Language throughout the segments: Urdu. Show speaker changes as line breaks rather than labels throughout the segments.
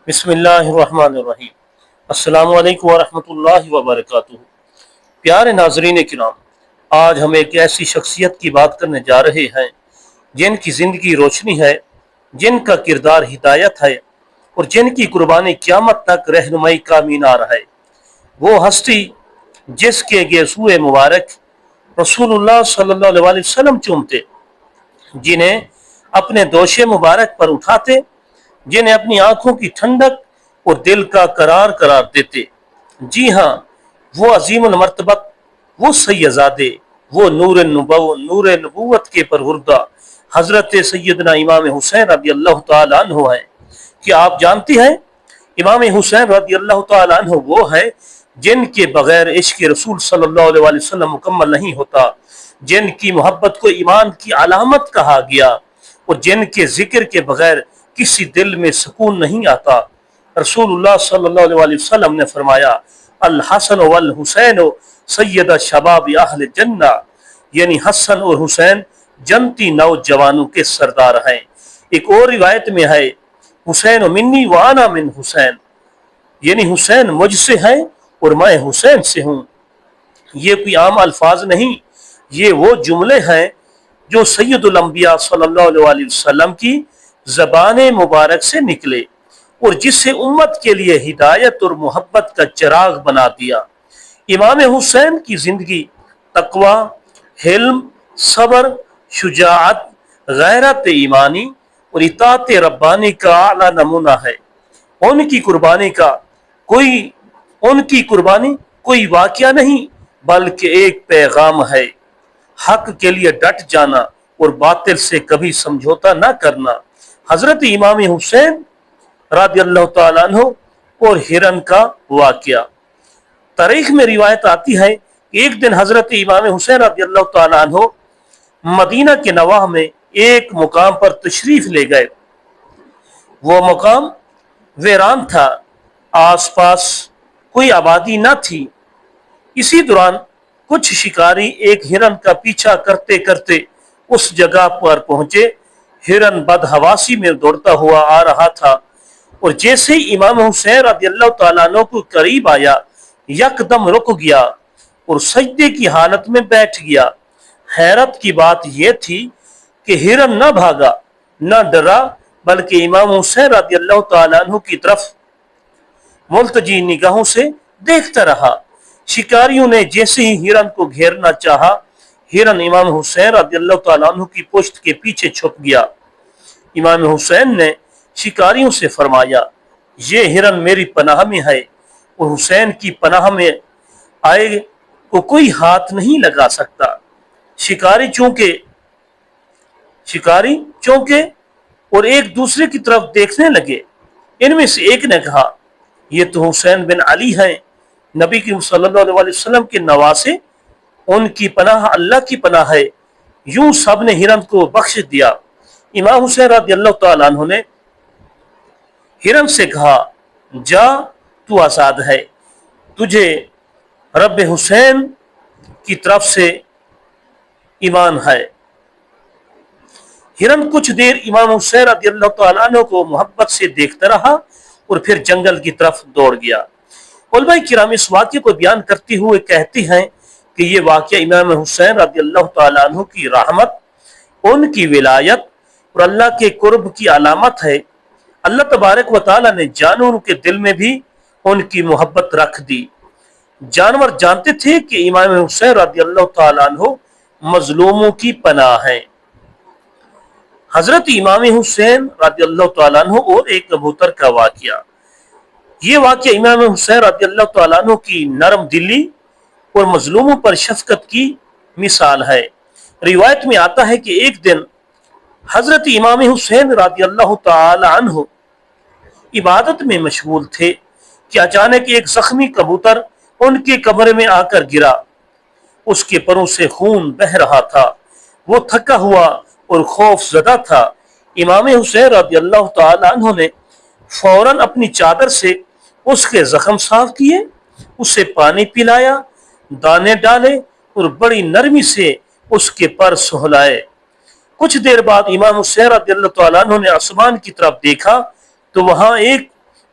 بسم اللہ الرحمن الرحیم۔ السلام علیکم ورحمۃ اللہ وبرکاتہ۔ پیارے ناظرین کرام، آج ہم ایک ایسی شخصیت کی بات کرنے جا رہے ہیں جن کی زندگی روشنی ہے، جن کا کردار ہدایت ہے اور جن کی قربانی قیامت تک رہنمائی کا مینار ہے۔ وہ ہستی جس کے گیسوئے مبارک رسول اللہ صلی اللہ علیہ وسلم چومتے، جنہیں اپنے دوشے مبارک پر اٹھاتے، جنہیں اپنی آنکھوں کی ٹھنڈک اور دل کا قرار دیتے۔ جی ہاں، وہ عظیم المرتبت، وہ سیدزادے، وہ نور نبوت کے پروردہ حضرت سیدنا امام حسین رضی اللہ تعالی عنہ ہے۔ کیا آپ جانتے ہیں امام حسین رضی اللہ تعالی عنہ وہ ہے جن کے بغیر عشق رسول صلی اللہ علیہ وسلم مکمل نہیں ہوتا، جن کی محبت کو ایمان کی علامت کہا گیا اور جن کے ذکر کے بغیر کسی دل میں سکون نہیں آتا۔ رسول اللہ صلی اللہ علیہ وسلم نے فرمایا، الحسن والحسین سید شباب اہل جنہ، یعنی حسن اور حسین جنتی نوجوانوں کے سردار ہیں۔ ایک اور روایت میں ہے، حسین منی وانا من حسین، یعنی حسین مجھ سے ہے اور میں حسین سے ہوں۔ یہ کوئی عام الفاظ نہیں، یہ وہ جملے ہیں جو سید الانبیاء صلی اللہ علیہ وسلم کی زبان مبارک سے نکلے اور جس سے امت کے لیے ہدایت اور محبت کا چراغ بنا دیا۔ امام حسین کی زندگی تقوی، حلم، صبر، شجاعت، غیرت ایمانی اور اطاعت ربانی کا اعلیٰ نمونہ ہے۔ ان کی قربانی کوئی واقعہ نہیں بلکہ ایک پیغام ہے، حق کے لیے ڈٹ جانا اور باطل سے کبھی سمجھوتا نہ کرنا۔ حضرت امام حسین رضی اللہ تعالیٰ عنہ اور ہرن کا واقعہ، تاریخ میں روایت آتی ہے کہ ایک دن حضرت امام حسین رضی اللہ تعالیٰ عنہ مدینہ کے نواح میں ایک مقام پر تشریف لے گئے۔ وہ مقام ویران تھا، آس پاس کوئی آبادی نہ تھی۔ اسی دوران کچھ شکاری ایک ہرن کا پیچھا کرتے کرتے اس جگہ پر پہنچے۔ ہرن بدحواسی میں دوڑتا ہوا آ رہا تھا اور جیسے ہی امام حسین رضی اللہ تعالیٰ عنہ کو قریب آیا، یکدم رک گیا اور سجدے کی حالت میں بیٹھ گیا۔ حیرت کی بات یہ تھی کہ ہرن نہ بھاگا نہ ڈرا، بلکہ امام حسین رضی اللہ تعالیٰ عنہ کی طرف ملتجی نگاہوں سے دیکھتا رہا۔ شکاریوں نے جیسے ہی ہرن کو گھیرنا چاہا، ہرن امام حسین رضی اللہ تعالیٰ عنہ کی پشت کے پیچھے چھپ گیا۔ امام حسین نے شکاریوں سے فرمایا، یہ ہرن میری پناہ میں ہے اور حسین کی پناہ میں آئے کو کوئی ہاتھ نہیں لگا سکتا۔ شکاری چونکے اور ایک دوسرے کی طرف دیکھنے لگے۔ ان میں سے ایک نے کہا، یہ تو حسین بن علی ہیں، نبی کی صلی اللہ علیہ وسلم کے نواسے، ان کی پناہ اللہ کی پناہ ہے۔ یوں سب نے ہرن کو بخش دیا۔ امام حسین رضی اللہ تعالیٰ عنہ نے ہرن سے کہا، جا، تو آزاد ہے، تجھے رب حسین کی طرف سے ایمان ہے۔ ہرن کچھ دیر امام حسین رضی اللہ تعالیٰ عنہ کو محبت سے دیکھتا رہا اور پھر جنگل کی طرف دوڑ گیا۔ علماء کرام اس واقعے کو بیان کرتے ہوئے کہتے ہیں کہ یہ واقعہ امام حسین رضی اللہ تعالیٰ عنہ کی رحمت، ان کی ولایت اور اللہ کے قرب کی علامت ہے۔ اللہ تبارک و تعالیٰ نے جانوروں کے دل میں بھی ان کی محبت رکھ دی۔ جانور جانتے تھے کہ امام حسین رضی اللہ تعالیٰ عنہ مظلوموں کی پناہ ہیں۔ حضرت امام حسین رضی اللہ تعالیٰ عنہ اور ایک کبوتر کا واقعہ، یہ واقعہ امام حسین رضی اللہ تعالیٰ عنہ کی نرم دلی اور مظلوموں پر شفقت کی مثال ہے۔ روایت میں آتا ہے کہ ایک دن حضرت امام حسین رضی اللہ تعالی عنہ عبادت میں مشغول تھے کہ اچانک ایک زخمی کبوتر ان کے کمرے میں آ کر گرا۔ اس کے پروں سے خون بہہ رہا تھا، وہ تھکا ہوا اور خوف زدہ تھا۔ امام حسین رضی اللہ تعالی عنہ نے فوراً اپنی چادر سے اس کے زخم صاف کیے، اسے پانی پلایا، دانے ڈالے اور بڑی نرمی سے اس کے پر سہلائے۔ کچھ دیر بعد امام حسین رضی اللہ تعالیٰ عنہ نے آسمان کی طرف دیکھا تو وہاں ایک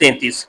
33।